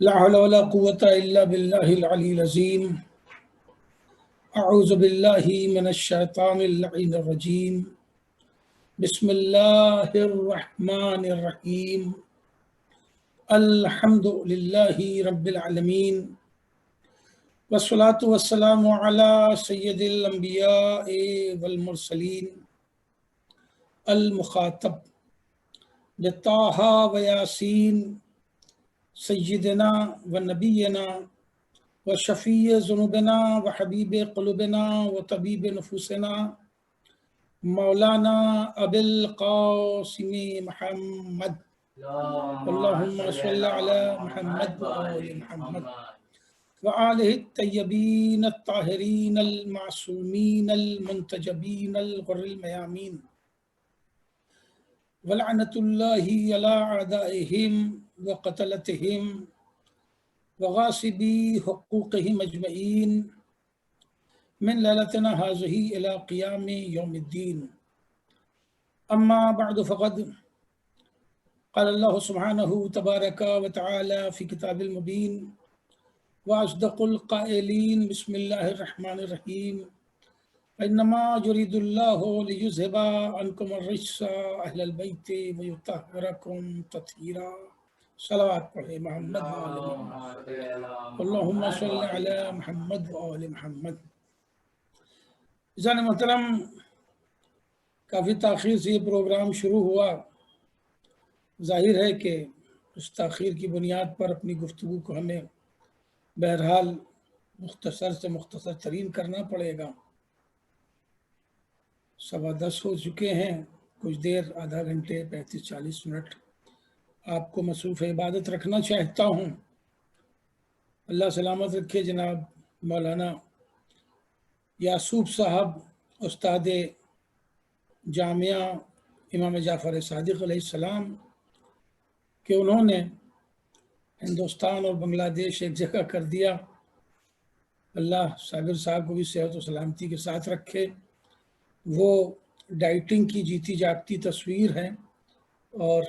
لا حول ولا قوة إلا بالله العلي العظيم. أعوذ بالله من الشيطان اللعين الرجيم. بسم الله الرحمن الرحيم. الحمد لله رب العالمين، والصلاة والسلام على سيد الأنبياء والمرسلين المخاطب بطه وياسين سيدنا ونبينا وشفیع ذنوبنا وحبیب قلوبنا وطبیب نفوسنا مولانا ابی القاسم محمد اللہم صل علی محمد وآل محمد وآلہ الطیبین الطاہرین المعصومین المنتجبین الغر المیامین ولعنۃ اللہ علی اعدائہم وقتلتہم وغاصبی حقوقہم اجمعین من لیلتنا هذه الى قیام یوم الدین. اما بعد فقد قال اللہ سبحانہ تبارک وتعالی فی کتاب المبین واصدق القائلین بسم اللہ الرحمن الرحیم انما یرید اللہ لیذھب عنکم الرجس اہل البیت ویطہرکم تطہیرا. صلوات پڑھے محمد اللہم صلی علی محمد وآل محمد. عزیزان محترم، کافی تاخیر سے یہ پروگرام شروع ہوا. ظاہر ہے کہ اس تاخیر کی بنیاد پر اپنی گفتگو کو ہمیں بہرحال مختصر سے مختصر ترین کرنا پڑے گا. 10:15 ہو چکے ہیں. کچھ دیر، آدھا گھنٹے 35-40 منٹ آپ کو مصروف عبادت رکھنا چاہتا ہوں. اللہ سلامت رکھے جناب مولانا یعصوب صاحب، استاد جامعہ امام جعفر صادق علیہ السلام، کہ انہوں نے ہندوستان اور بنگلہ دیش ایک جگہ کر دیا. اللہ صابر صاحب کو بھی صحت و سلامتی کے ساتھ رکھے. وہ ڈائٹنگ کی جیتی جاگتی تصویر ہے اور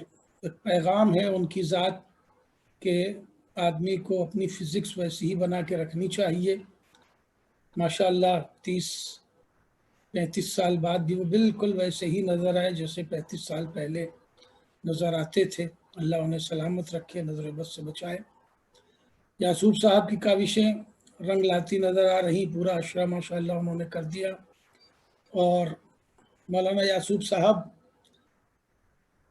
ایک پیغام ہے ان کی ذات کہ آدمی کو اپنی فزکس ویسی ہی بنا کے رکھنی چاہیے. ماشاءاللہ 30-35 سال بعد بھی وہ بالکل ویسے ہی نظر آئے جیسے 35 سال پہلے نظر آتے تھے. اللہ انہیں سلامت رکھے، نظر بد سے بچائے. یعصوب صاحب کی کاوشیں رنگ لاتی نظر آ رہی. پورا عشرہ ماشاءاللہ انہوں نے کر دیا. اور مولانا یعصوب صاحب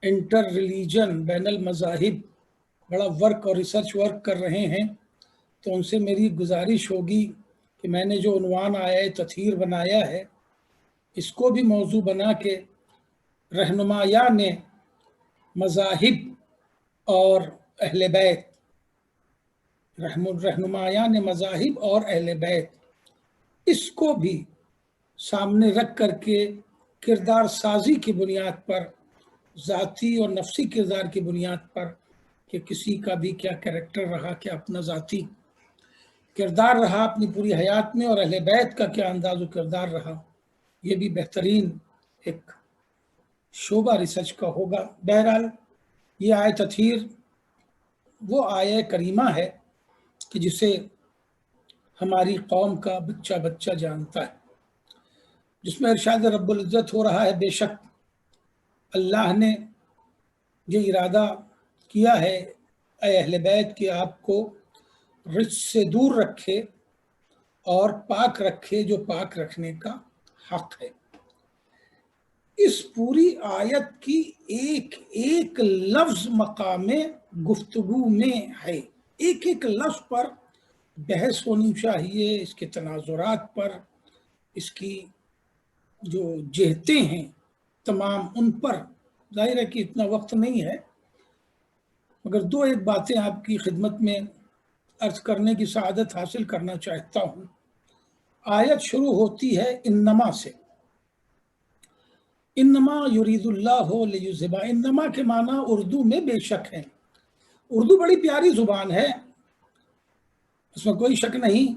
انٹر ریلیجن، بین المذاہب بڑا ورک اور ریسرچ ورک کر رہے ہیں. تو ان سے میری گزارش ہوگی کہ میں نے جو عنوان آیا تطہیر بنایا ہے، اس کو بھی موضوع بنا کے رہنمایان مذاہب اور اہل بیت، رہنمایان مذاہب اور اہل بیت، اس کو بھی سامنے رکھ کر کے کردار سازی کی بنیاد پر، ذاتی اور نفسی کردار کی بنیاد پر، کہ کسی کا بھی کیا کریکٹر رہا، کیا اپنا ذاتی کردار رہا اپنی پوری حیات میں، اور اہل بیت کا کیا انداز و کردار رہا، یہ بھی بہترین ایک شعبہ ریسرچ کا ہوگا. بہرحال یہ آیت تطہیر وہ آیت کریمہ ہے کہ جسے ہماری قوم کا بچہ بچہ جانتا ہے، جس میں ارشاد رب العزت ہو رہا ہے بے شک اللہ نے یہ ارادہ کیا ہے اے اہل بیت کہ آپ کو رجس سے دور رکھے اور پاک رکھے جو پاک رکھنے کا حق ہے. اس پوری آیت کی ایک ایک لفظ مقام گفتگو میں ہے. ایک ایک لفظ پر بحث ہونی چاہیے، اس کے تناظرات پر، اس کی جو جہتیں ہیں تمام ان پر. ظاہر ہے کہ اتنا وقت نہیں ہے، مگر 2-1 باتیں آپ کی خدمت میں عرض کرنے کی سعادت حاصل کرنا چاہتا ہوں. آیت شروع ہوتی ہے انما سے. انما یرید اللہ لیذھب. انما کے معنی اردو میں بے شک ہیں. اردو بڑی پیاری زبان ہے، اس میں کوئی شک نہیں.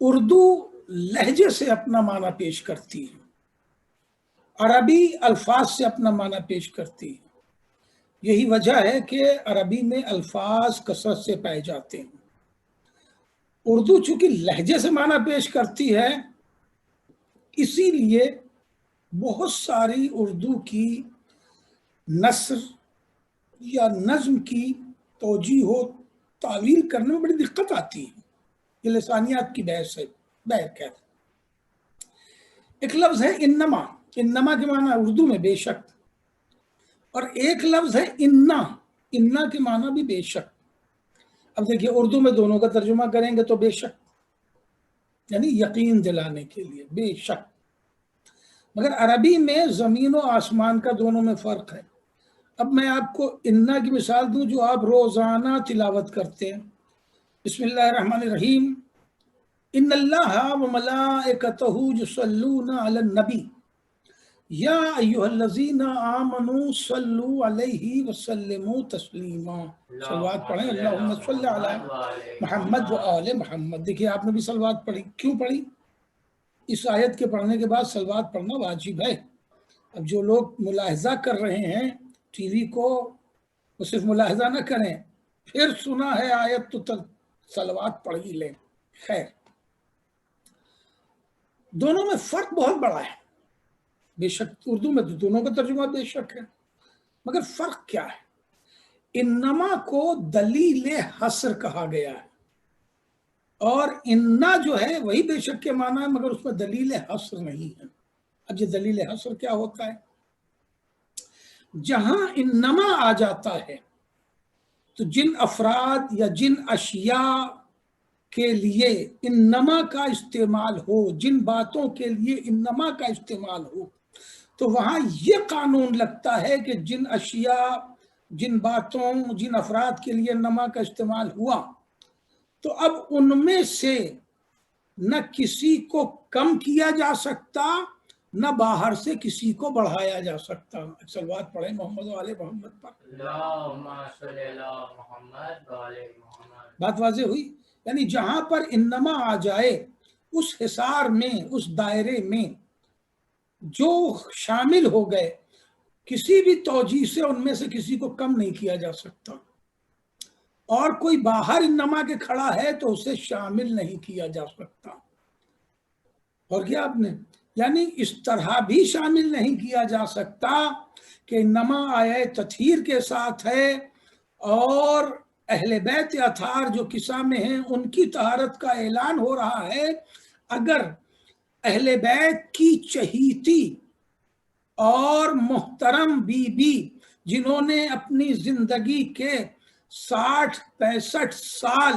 اردو لہجے سے اپنا معنی پیش کرتی ہے، عربی الفاظ سے اپنا معنی پیش کرتی ہے. یہی وجہ ہے کہ عربی میں الفاظ کثرت سے پائے جاتے ہیں۔ اردو چونکہ لہجے سے معنی پیش کرتی ہے، اسی لیے بہت ساری اردو کی نثر یا نظم کی توجیہ و تعویل کرنے میں بڑی دقت آتی ہے۔ یہ لسانیات کی بحث ہے۔ بہرکیف ایک لفظ ہے انما، انما کے معنی اردو میں بے شک، اور ایک لفظ ہے انا، انا کے معنی بھی بے شک۔ اب دیکھیے اردو میں دونوں کا ترجمہ کریں گے تو بے شک یعنی یقین دلانے کے لیے بے شک، مگر عربی میں زمین و آسمان کا دونوں میں فرق ہے۔ اب میں آپ کو انا کی مثال دوں جو آپ روزانہ تلاوت کرتے ہیں۔ بسم اللہ الرحمن الرحیم، ان اللہ و ملائکتہ یصلون علی النبی یا ایھا الذین آمنوا صلوا علیہ وسلموا تسلیما۔ صلوات پڑھیں، اللہم صل علی محمد و آل محمد۔ دیکھیے آپ نے بھی صلوات پڑھی، کیوں پڑھی؟ اس آیت کے پڑھنے کے بعد صلوات پڑھنا واجب ہے۔ اب جو لوگ ملاحظہ کر رہے ہیں ٹی وی کو، وہ صرف ملاحظہ نہ کریں، پھر سنا ہے آیت تو صلوات پڑھ ہی لیں۔ خیر، دونوں میں فرق بہت بڑا ہے۔ بے شک اردو میں تو دونوں کا ترجمہ بے شک ہے، مگر فرق کیا ہے؟ انما کو دلیل حصر کہا گیا ہے، اور انا جو ہے وہی بے شک کے معنی ہے، مگر اس میں دلیل حصر نہیں ہے۔ اب یہ دلیل حصر کیا ہوتا ہے؟ جہاں انما آ جاتا ہے تو جن افراد یا جن اشیاء کے لیے انما کا استعمال ہو، جن باتوں کے لیے انما کا استعمال ہو، تو وہاں یہ قانون لگتا ہے کہ جن اشیاء، جن باتوں، جن افراد کے لیے انما کا استعمال ہوا، تو اب ان میں سے نہ کسی کو کم کیا جا سکتا، نہ باہر سے کسی کو بڑھایا جا سکتا۔ صلوات پڑھیں محمد و آل محمد پر۔ اللہم صلی علی محمد و آل محمد۔ بات واضح ہوئی؟ یعنی جہاں پر انما آ جائے اس حصار میں، اس دائرے میں جو شامل ہو گئے، کسی بھی توجیہ سے ان میں سے کسی کو کم نہیں کیا جا سکتا، اور کوئی باہر انما کے کھڑا ہے تو اسے شامل نہیں کیا جا سکتا۔ اور کیا آپ نے یعنی اس طرح بھی شامل نہیں کیا جا سکتا کہ انما آیا تطہیر کے ساتھ ہے، اور اہل بیت اطہار جو قصہ میں ہیں ان کی طہارت کا اعلان ہو رہا ہے۔ اگر اہل بیت کی چہیتی اور محترم بی بی جنہوں نے اپنی زندگی کے 60-65 سال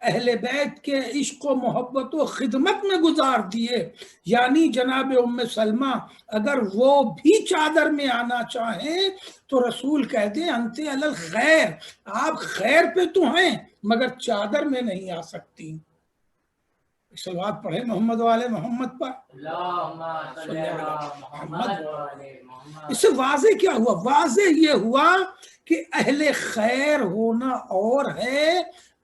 اہل بیت کے عشق و محبت و خدمت میں گزار دیے، یعنی جناب ام سلمہ، اگر وہ بھی چادر میں آنا چاہیں تو رسول کہہ دیں انت علی الخیر، آپ خیر پہ تو ہیں مگر چادر میں نہیں آ سکتی۔ صلوات پڑھیں محمد و آل محمد پر۔ اللہم صلی علی محمد و آل محمد۔ اس سے واضح کیا ہوا؟ واضح یہ ہوا کہ اہل خیر ہونا اور ہے،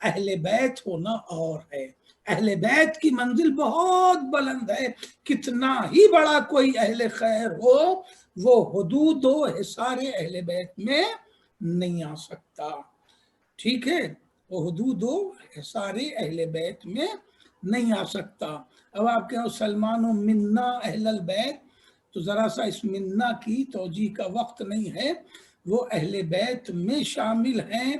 اہل بیت ہونا اور ہے۔ اہل بیت کی منزل بہت بلند ہے، کتنا ہی بڑا کوئی اہل خیر ہو، وہ حدود و حصار اہل بیت میں نہیں آ سکتا۔ ٹھیک ہے، وہ حدود و حصار اہل بیت میں نہیں آ سکتا۔ اب آپ کہیں سلمان و منا اہل البیت، تو ذرا سا اس منا کی توجیہ کا وقت نہیں ہے۔ وہ اہل بیت میں شامل ہیں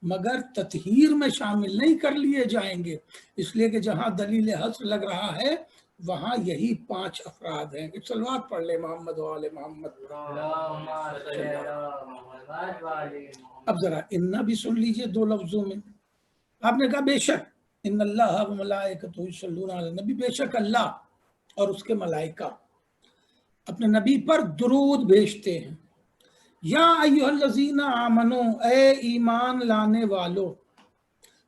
مگر تطہیر میں شامل نہیں کر لیے جائیں گے، اس لیے کہ جہاں دلیل حصر لگ رہا ہے وہاں یہی 5 افراد ہیں۔ صلوات پڑھ لے محمد و آل محمد۔ اللہم صلی علی محمد و آل محمد۔ اب ذرا انا بھی سن لیجئے 2 لفظوں میں۔ آپ نے کہا بے شک، ان اللہ و ملائکتہ یصلون علی النبی، بے شک اللہ اور اس کے ملائکہ اپنے نبی پر درود بھیجتے ہیں۔ یا ایھا الذین آمنو، اے ایمان لانے والو،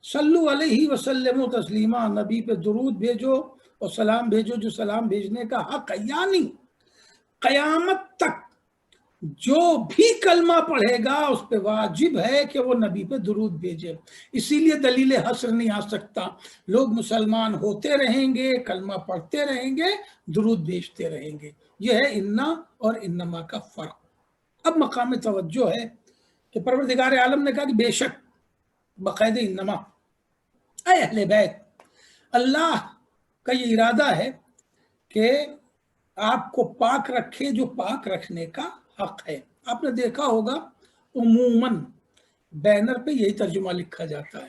صلو علیہ وسلم تسلیما، نبی پہ درود بھیجو اور سلام بھیجو جو سلام بھیجنے کا حق ہے، یعنی قیامت تک جو بھی کلمہ پڑھے گا اس پہ واجب ہے کہ وہ نبی پہ درود بھیجے۔ اسی لیے دلیل حصر نہیں آ سکتا۔ لوگ مسلمان ہوتے رہیں گے، کلمہ پڑھتے رہیں گے، درود بھیجتے رہیں گے۔ یہ ہے انا اور انما کا فرق۔ اب مقام توجہ ہے کہ پروردگار عالم نے کہا کہ بے شک بقید انما اے اہل بیت، اللہ کا یہ ارادہ ہے کہ آپ کو پاک رکھے جو پاک رکھنے کا حق ہے۔ آپ نے دیکھا ہوگا عموماً بینر پہ یہی ترجمہ لکھا جاتا ہے،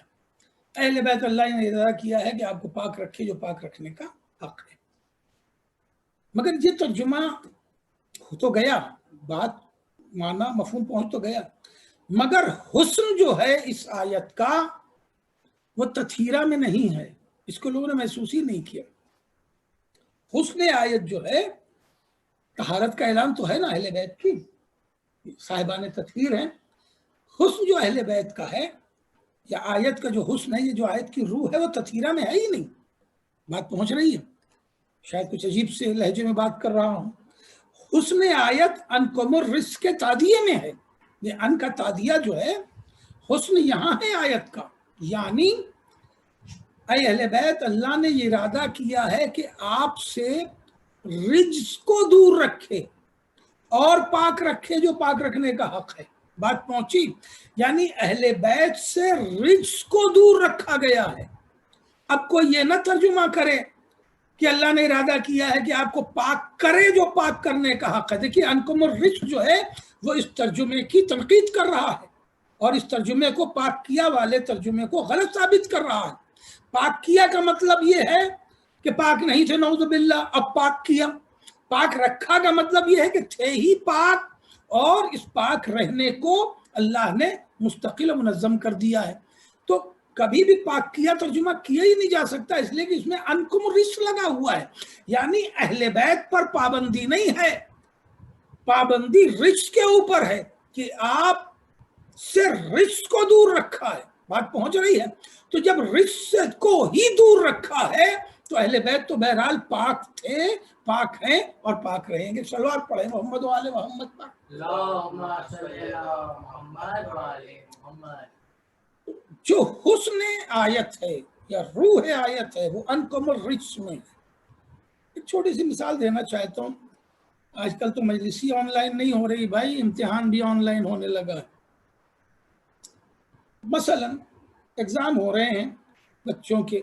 اہل بیت اللہ نے ارادہ کیا ہے کہ آپ کو پاک رکھے جو پاک رکھنے کا حق ہے۔ مگر یہ ترجمہ ہو تو گیا، بات معنی مفہوم پہنچ تو گیا، مگر حسن جو ہے اس آیت کا وہ تطہیرہ میں نہیں ہے، اس کو لوگوں نے محسوس ہی نہیں کیا۔ حسن آیت جو ہے، طہارت کا اعلان تو ہے نا اہل بیت کی، صاحبان تطہیر ہیں۔ حسن جو اہل بیت کا ہے یا آیت کا جو حسن ہے، یہ جو آیت کی روح ہے وہ تطہیرہ میں ہے ہی نہیں۔ بات پہنچ رہی ہے؟ شاید کچھ عجیب سے لہجے میں بات کر رہا ہوں۔ حسن آیت انکم الرزق کے تادیے میں ہے، یہ ان کا تادیہ جو ہے، حسن یہاں ہے آیت کا، یعنی اے اہل بیت اللہ نے یہ ارادہ کیا ہے کہ آپ سے رجس کو دور رکھے اور پاک رکھے جو پاک رکھنے کا حق ہے۔ بات پہنچی؟ یعنی اہل بیت سے رجس کو دور رکھا گیا ہے۔ اب کوئی یہ نہ ترجمہ کرے کہ اللہ نے ارادہ کیا ہے کہ آپ کو پاک کرے جو پاک کرنے کا حق ہے۔ دیکھیے انکم الرجس جو ہے وہ اس ترجمے کی تنقید کر رہا ہے اور اس ترجمے کو پاک کیا والے ترجمے کو غلط ثابت کر رہا ہے۔ پاک کیا کا مطلب یہ ہے کہ پاک نہیں تھے نعوذ باللہ، اب پاک کیا۔ پاک رکھا کا مطلب یہ ہے کہ تھے ہی پاک اور اس پاک رہنے کو اللہ نے مستقل و منظم کر دیا ہے۔ تو کبھی بھی پاک کیا ترجمہ کیا ہی نہیں جا سکتا، اس لیے کہ اس میں انکم رجس لگا ہوا ہے، یعنی اہل بیت پر پابندی نہیں ہے، پابندی رجس کے اوپر ہے کہ آپ سے رجس کو دور رکھا ہے۔ بات پہنچ رہی ہے؟ تو جب رجس کو ہی دور رکھا ہے تو اہل بیت تو بہرحال پاک تھے، پاک ہیں اور پاک رہیں گے۔ صلوات پڑھیں محمد و آل محمد پر۔ اللہم صلی علی محمد و آل محمد۔ جو حسن آیت ہے یا روح آیت ہے وہ انکم الرجس میں ہے۔ ایک چھوٹی سی مثال دینا چاہتا ہوں۔ آج کل تو مجلسی آن لائن نہیں ہو رہی بھائی، امتحان بھی آن لائن ہونے لگا ہے۔ مثلا ایگزام ہو رہے ہیں بچوں کے،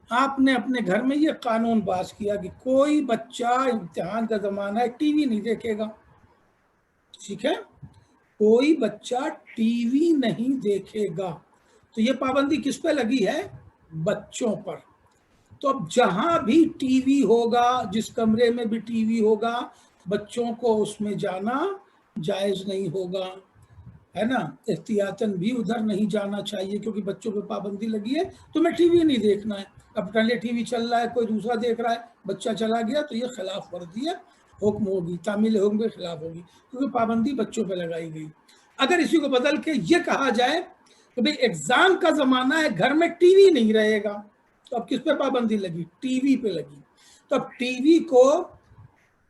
آپ نے اپنے گھر میں یہ قانون پاس کیا کہ کوئی بچہ امتحان کا زمانہ ہے ٹی وی نہیں دیکھے گا، ٹھیک ہے؟ کوئی بچہ ٹی وی نہیں دیکھے گا، تو یہ پابندی کس پہ لگی ہے؟ بچوں پر۔ تو اب جہاں بھی ٹی وی ہوگا، جس کمرے میں بھی ٹی وی ہوگا، بچوں کو اس میں جانا جائز نہیں ہوگا، ہے نا؟ احتیاطاً بھی ادھر نہیں جانا چاہیے کیونکہ بچوں پہ پابندی لگی ہے، تو میں ٹی وی نہیں دیکھنا ہے۔ اب پہلے ٹی وی چل رہا ہے، کوئی دوسرا دیکھ رہا ہے، بچہ چلا گیا تو یہ خلاف ورزی ہے، حکم ہوگی، تعمیل حکم کے خلاف ہوگی، کیونکہ پابندی بچوں پہ لگائی گئی۔ اگر اسی کو بدل کے یہ کہا جائے کہ بھئی ایگزام کا زمانہ ہے، گھر میں ٹی وی نہیں رہے گا، تو اب کس پہ پابندی لگی؟ ٹی وی پہ لگی۔ تو اب ٹی وی کو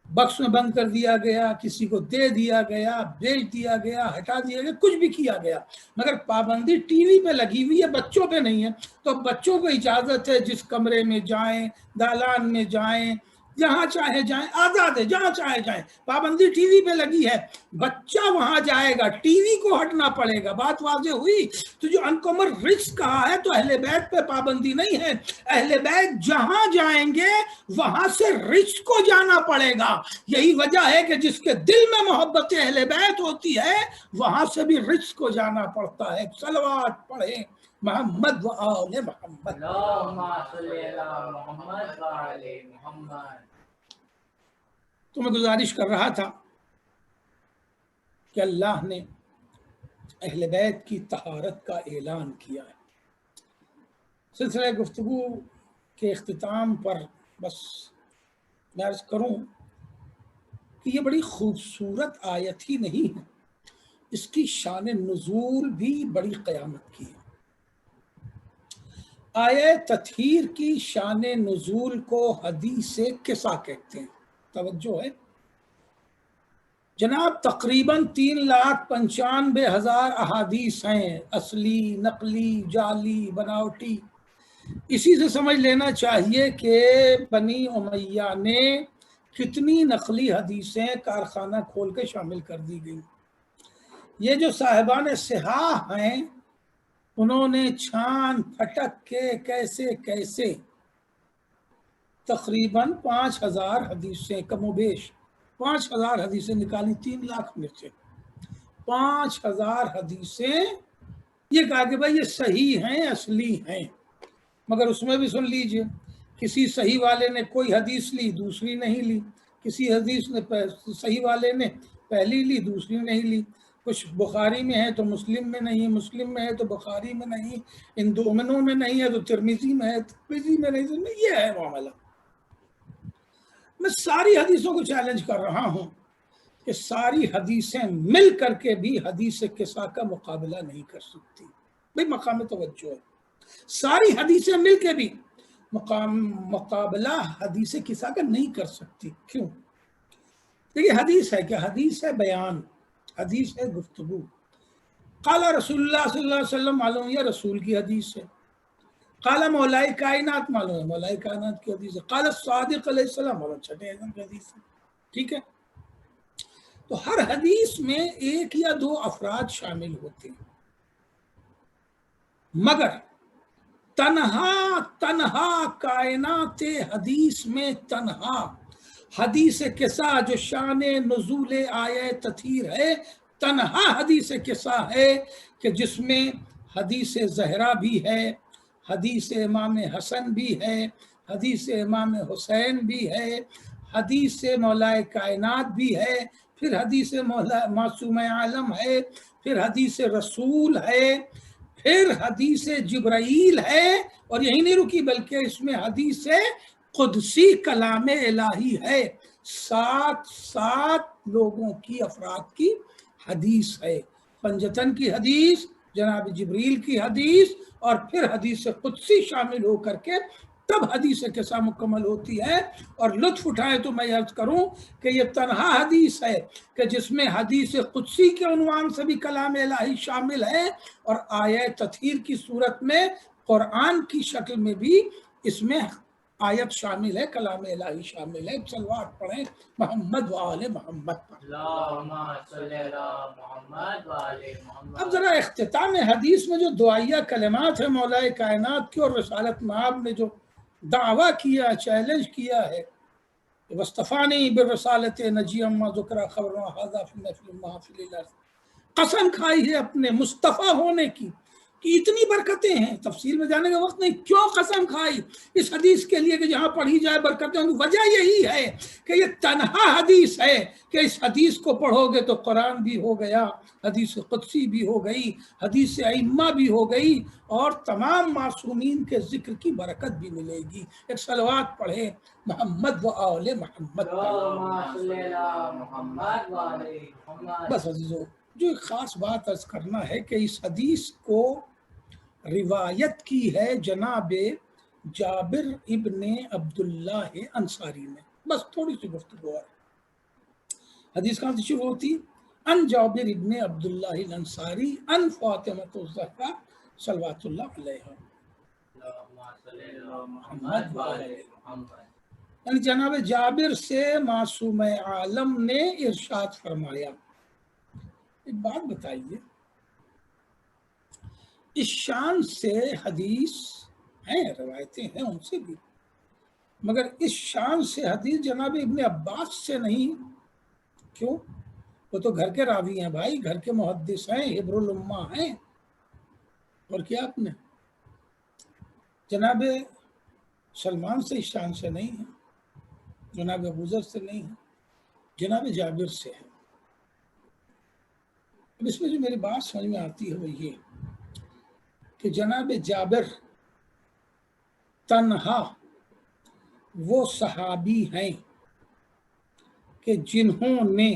بکس میں بند کر دیا گیا، کسی کو دے دیا گیا، بیچ دیا گیا، ہٹا دیا گیا، کچھ بھی کیا گیا، مگر پابندی ٹی وی پہ لگی ہوئی ہے، بچوں پہ نہیں ہے۔ تو بچوں کو اجازت ہے جس کمرے میں جائیں، دالان میں جائیں، جہاں چاہے جائیں، آزاد ہے، جہاں چاہے جائیں، پابندی ٹی وی پہ لگی ہے، بچہ وہاں جائے گا، ٹی وی کو ہٹنا پڑے گا۔ بات واضح ہوئی؟ تو جو انکم الرجس کہا ہے تو اہل بیت پہ پابندی نہیں ہے، اہل بیت جہاں جائیں گے وہاں سے رجس کو جانا پڑے گا۔ یہی وجہ ہے کہ جس کے دل میں محبت اہل بیت ہوتی ہے وہاں سے بھی رجس کو جانا پڑتا ہے۔ صلوات پڑھیں محمد و آل محمد۔ اللہم صلی علی محمد و آل محمد۔ تو میں گزارش کر رہا تھا کہ اللہ نے اہل بیت کی طہارت کا اعلان کیا ہے۔ سلسلہ گفتگو کے اختتام پر بس میں عرض کروں کہ یہ بڑی خوبصورت آیت ہی نہیں ہے، اس کی شان نزول بھی بڑی قیامت کی ہے۔ آیت تطہیر کی شان نزول کو حدیث قصہ کہتے ہیں۔ توجہ ہے جناب، تقریباً 3,95,000 احادیث ہیں، اصلی، نقلی، جعلی، بناوٹی۔ اسی سے سمجھ لینا چاہیے کہ بنی امیہ نے کتنی نقلی حدیثیں کارخانہ کھول کے شامل کر دی گئی۔ یہ جو صاحبان صحاح ہیں انہوں نے چھان پھٹک کے کیسے کیسے تقریباً 5000 حدیثیں کم و بیش 5000 حدیثیں نکالی 3 لاکھ میں سے 5000 حدیثیں یہ کہا کہ بھائی یہ صحیح ہیں اصلی ہیں، مگر اس میں بھی سن لیجئے کسی صحیح والے نے کوئی حدیث لی دوسری نہیں لی، کسی حدیث نے صحیح والے نے پہلی لی دوسری نہیں لی، کچھ بخاری میں ہے تو مسلم میں نہیں، مسلم میں ہے تو بخاری میں نہیں، ان دونوں میں نہیں ہے تو ترمذی میں ہے، ترمذی میں نہیں، یہ ہے معاملہ۔ میں ساری حدیثوں کو چیلنج کر رہا ہوں کہ ساری حدیثیں مل کر کے بھی حدیث قصہ کا مقابلہ نہیں کر سکتی۔ بھئی مقام توجہ ہے، ساری حدیثیں مل کے بھی مقابلہ حدیث قصہ کا نہیں کر سکتی۔ کیوں؟ دیکھیے حدیث ہے کہ حدیث ہے بیان، حدیث ہے گفتگو۔ قال رسول اللہ صلی اللہ علیہ وسلم معلوم ہے رسول کی حدیث ہے، قال مولائے کائنات معلوم ہے مولائے کائنات کی حدیث ہے، قال صادق علیہ السلام اور چھٹے اعظم کی حدیث ہے، ٹھیک ہے؟ تو ہر حدیث میں ایک یا دو افراد شامل ہوتے ہیں، مگر تنہا کائنات حدیث میں تنہا حدیث قصہ جو شان نزول آیہ تطہیر ہے، تنہا حدیث قصہ ہے کہ جس میں حدیث زہرا بھی ہے، حدیث امام حسن بھی ہے، حدیث امام حسین بھی ہے، حدیث مولائے کائنات بھی ہے، پھر حدیث معصوم عالم ہے، پھر حدیث رسول ہے، پھر حدیث جبرائیل ہے، اور یہی نہیں رکی بلکہ اس میں حدیث قدسی کلام الہی ہے، 7 لوگوں کی افراد کی حدیث ہے، پنجتن کی حدیث، جناب جبریل کی حدیث، اور پھر حدیث قدسی شامل ہو کر کے تب حدیث قصہ مکمل ہوتی ہے۔ اور لطف اٹھائے تو میں عرض کروں کہ یہ تنہا حدیث ہے کہ جس میں حدیث قدسی کے عنوان سے بھی کلام الہی شامل ہے، اور آیہ تطہیر کی صورت میں قرآن کی شکل میں بھی اس میں آیت شامل ہے، کلام الہی شامل ہے۔ صلوات پڑھیں محمد و آل محمد پر۔ اللہم صلی علی محمد و آل محمد۔ اب ذرا اختتام حدیث میں جو دعائیہ کلمات ہیں مولائے کائنات کی، اور رسالت مآب نے جو دعویٰ کیا، چیلنج کیا ہے، وَاسْتَفَانِي بِالرَّسَالَةِ نَجِيًّا مَا ذُكِرَ خَبْرُهُ هَذَا فِي النَّفْلِ مَحْفِلِ الْأَرْضِ، قسم کھائی ہے اپنے مصطفیٰ ہونے کی کہ اتنی برکتیں ہیں، تفصیل میں جانے کا وقت نہیں، کیوں قسم کھائی اس حدیث کے لیے کہ جہاں پڑھی جائے برکتیں ہوں گی؟ وجہ یہی ہے کہ یہ تنہا حدیث ہے کہ اس حدیث کو پڑھو گے تو قرآن بھی ہو گیا، حدیث قدسی بھی ہو گئی، حدیث ائمہ بھی ہو گئی، اور تمام معصومین کے ذکر کی برکت بھی ملے گی۔ ایک صلوات پڑھیں محمد و آل محمد۔ اللہم صلی علی محمد و آل محمد۔ بس عزیزو، جو ایک خاص بات عرض کرنا ہے کہ اس حدیث کو روایت کی ہے جناب جابر ابن عبداللہ انصاری نے۔ بس تھوڑی سی گفتگو ہے۔ حدیث کہاں سے شروع ہوتی؟ ان جابر ابن عبداللہ الانصاری ان فاطمۃ الزہرا صلوات اللہ علیہا، اللہم صلی علی محمد و آل محمد۔ یعنی جناب جابر سے معصوم عالم نے ارشاد فرمایا۔ ایک بات بتائیے، اس شان سے حدیث ہیں، روایتیں ہیں ان سے بھی، مگر اس شان سے حدیث جناب ابن عباس سے نہیں۔ کیوں؟ وہ تو گھر کے راوی ہیں بھائی، گھر کے محدث ہیں، حبر الامہ ہیں، اور کیا آپ نے جناب سلمان سے اس شان سے نہیں ہے، جناب ابوذر سے نہیں ہے، جناب جابر سے ہے۔ اب اس میں جو میری بات سمجھ میں آتی ہے وہ یہ کہ جناب جابر تنہا وہ صحابی ہیں کہ جنہوں نے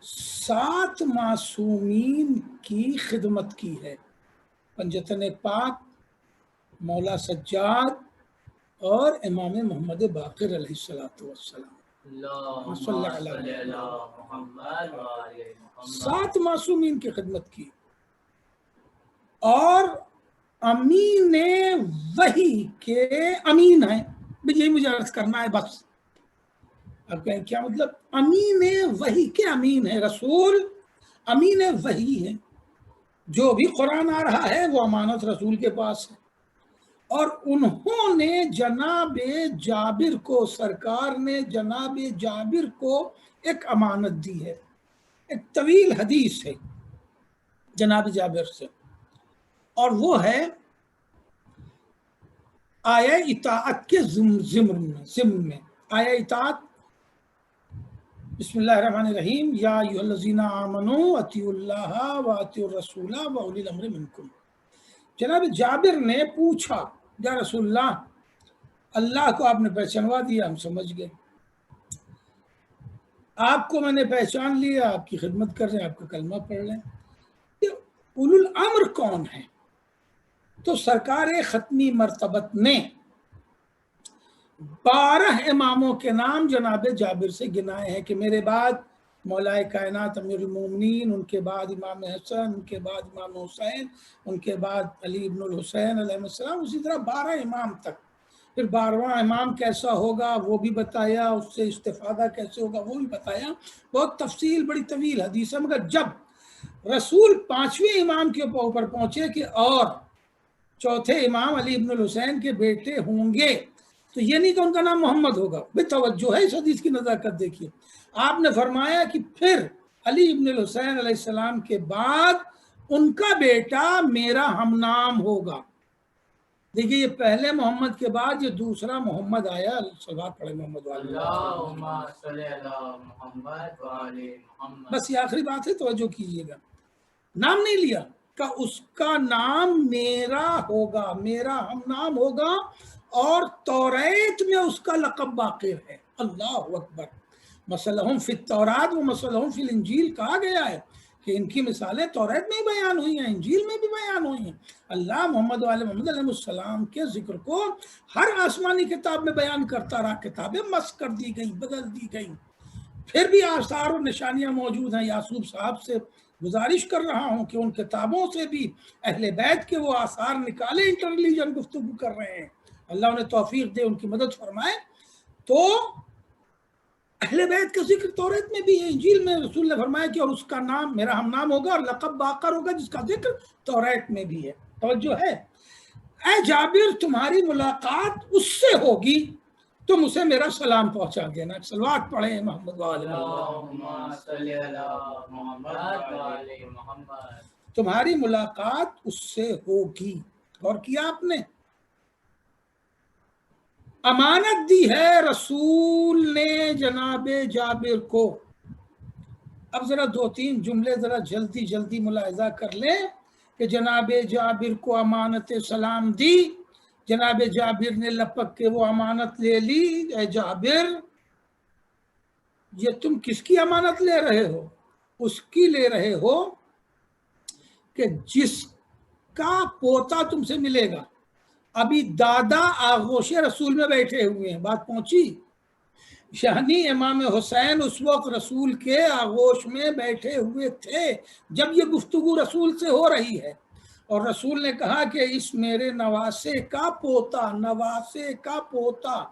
7 معصومین کی خدمت کی ہے، پنجتن پاک، مولا سجاد، اور امام محمد باقر علیہ السلام۔ اللہم صلی علی محمد و آل محمد۔ 7 معصومین کی خدمت کی، اور امین وحی کے امین ہیں۔ یہی مجھے عرض کرنا ہے بس۔ اب کہیں کیا مطلب؟ امین وحی کے امین ہے رسول، امین وحی ہے، جو بھی قرآن آ رہا ہے وہ امانت رسول کے پاس ہے۔ اور انہوں نے جناب جابر کو، سرکار نے جناب جابر کو ایک امانت دی ہے، ایک طویل حدیث ہے جناب جابر سے، اور وہ ہے آیا اطاعت کے ضمن میں۔ آیا اطاعت، بسم اللہ الرحمن الرحیم، یا ایھا الذین آمنوا اطیعوا اللہ واطیعوا الرسول واولی الامر منکم۔ جناب جابر نے پوچھا، یا رسول اللہ کو آپ نے پہچانوا دیا، ہم سمجھ گئے، آپ کو میں نے پہچان لیا، آپ کی خدمت کر رہے ہیں، آپ کا کلمہ پڑھ رہے ہیں، یہ اولو الامر کون ہے؟ تو سرکار ختمی مرتبت نے 12 اماموں کے نام جناب جابر سے گنائے ہیں کہ میرے بعد مولا کائنات امیر المومنین، ان کے بعد امام حسن، ان کے بعد امام حسین، ان کے بعد علی ابن الحسین علیہ السلام، اسی طرح 12 امام تک۔ پھر 12واں امام کیسا ہوگا وہ بھی بتایا، اس سے استفادہ کیسے ہوگا وہ بھی بتایا، بہت تفصیل، بڑی طویل حدیث ہے۔ مگر جب رسول 5ویں امام کے اوپر پہنچے کہ اور چوتھے امام علی ابن الحسین کے بیٹے ہوں گے، تو یہ نہیں کہ ان کا نام محمد ہوگا، بے توجہ ہے اس حدیث کی نزاکت دیکھیے۔ آپ نے فرمایا کہ پھر علی ابن الحسین علیہ السلام کے بعد ان کا بیٹا میرا ہم نام ہوگا۔ دیکھیے یہ پہلے محمد کے بعد یہ دوسرا محمد آیا، صلوات پڑھے محمد والے، اللہم صلی علی محمد وعلی محمد۔ بس یہ آخری بات ہے، توجہ کیجیے گا، نام نہیں لیا کہ اس کا نام میرا ہوگا، میرا ہم نام ہوگا، اور توریت میں اس کا لقب باقی ہے۔ اللہ اکبر، مثلہم فی التورات و مثلہم فی الانجیل کہا گیا ہے کہ ان کی مثالیں توریت میں ہی بیان ہوئی ہیں، انجیل میں بھی بیان ہوئی ہیں۔ اللہ محمد و آل محمد علیہ السلام کے ذکر کو ہر آسمانی کتاب میں بیان کرتا رہا، کتابیں مسخ کر دی گئی، بدل دی گئی، پھر بھی آثار اور نشانیاں موجود ہیں۔ یعقوب صاحب سے گزارش کر رہا ہوں کہ ان کتابوں سے بھی اہل بیت کے وہ آثار نکالے، انٹیلیجنٹ گفتگو کر رہے ہیں، اللہ انہیں توفیق دے، ان کی مدد فرمائے۔ تو اہل بیت کا ذکر توریت میں بھی ہے، انجیل میں رسول نے فرمایا کہ اور اس کا نام میرا ہم نام ہوگا، اور لقب باقر ہوگا جس کا ذکر توریت میں بھی ہے۔ توجہ ہے؟ اے جابر تمہاری ملاقات اس سے ہوگی، تم اسے میرا سلام پہنچا دینا۔ صلوات پڑھیں محمد وآل محمد۔ اللہم صلی علی محمد وعلی محمد۔ تمہاری ملاقات اس سے ہوگی، اور کیا آپ نے امانت دی ہے رسول نے جناب جابر کو۔ اب ذرا 2-3 جملے ذرا جلدی ملاحظہ کر لیں کہ جناب جابر کو امانت سلام دی، جناب جابر نے لپک کے وہ امانت لے لی۔ اے جابر، یہ تم کس کی امانت لے رہے ہو؟ اس کی لے رہے ہو کہ جس کا پوتا تم سے ملے گا۔ ابھی دادا آغوش رسول میں بیٹھے ہوئے ہیں، بات پہنچی؟ یعنی امام حسین اس وقت رسول کے آغوش میں بیٹھے ہوئے تھے جب یہ گفتگو رسول سے ہو رہی ہے، اور رسول نے کہا کہ اس میرے نواسے کا پوتا، نواسے کا پوتا،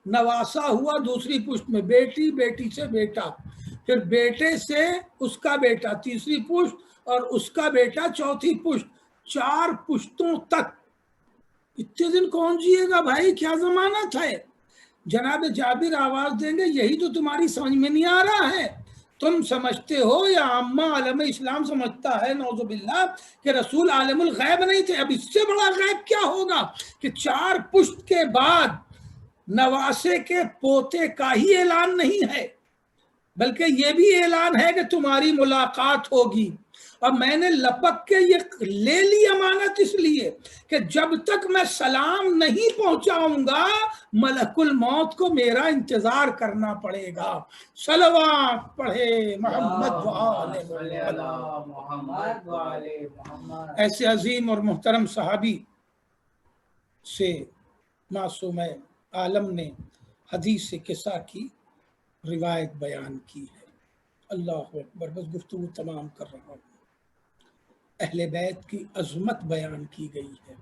نواسا ہوا دوسری پشت میں، بیٹی، بیٹی سے بیٹا، پھر بیٹے سے اس کا بیٹا تیسری پشت، اور اس کا بیٹا چوتھی پشت، 4 پشتوں تک۔ اتنے دن کون جیے گا بھائی، کیا ضمانت ہے؟ جناب جابر آواز دیں گے، یہی تو تمہاری سمجھ میں نہیں آ رہا ہے۔ تم سمجھتے ہو یا عامہ عالم اسلام سمجھتا ہے نعوذ باللہ کہ رسول عالم الغیب نہیں تھے؟ اب اس سے بڑا غیب کیا ہوگا کہ 4 پشت کے بعد نواسے کے پوتے کا ہی اعلان نہیں ہے، بلکہ یہ بھی اعلان ہے کہ تمہاری ملاقات ہوگی۔ اور میں نے لپک کے یہ لے لی امانت اس لیے کہ جب تک میں سلام نہیں پہنچاؤں گا ملک الموت کو میرا انتظار کرنا پڑے گا۔ صلوات پڑھے محمد وآل محمد۔ ایسے عظیم اور محترم صحابی سے معصوم عالم نے حدیث قصہ کی روایت بیان کی ہے۔ اللہ اکبر، بس گفتگو تمام کر رہا ہوں۔ اہل بیت کی عظمت بیان کی گئی ہے،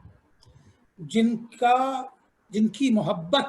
جن کی محبت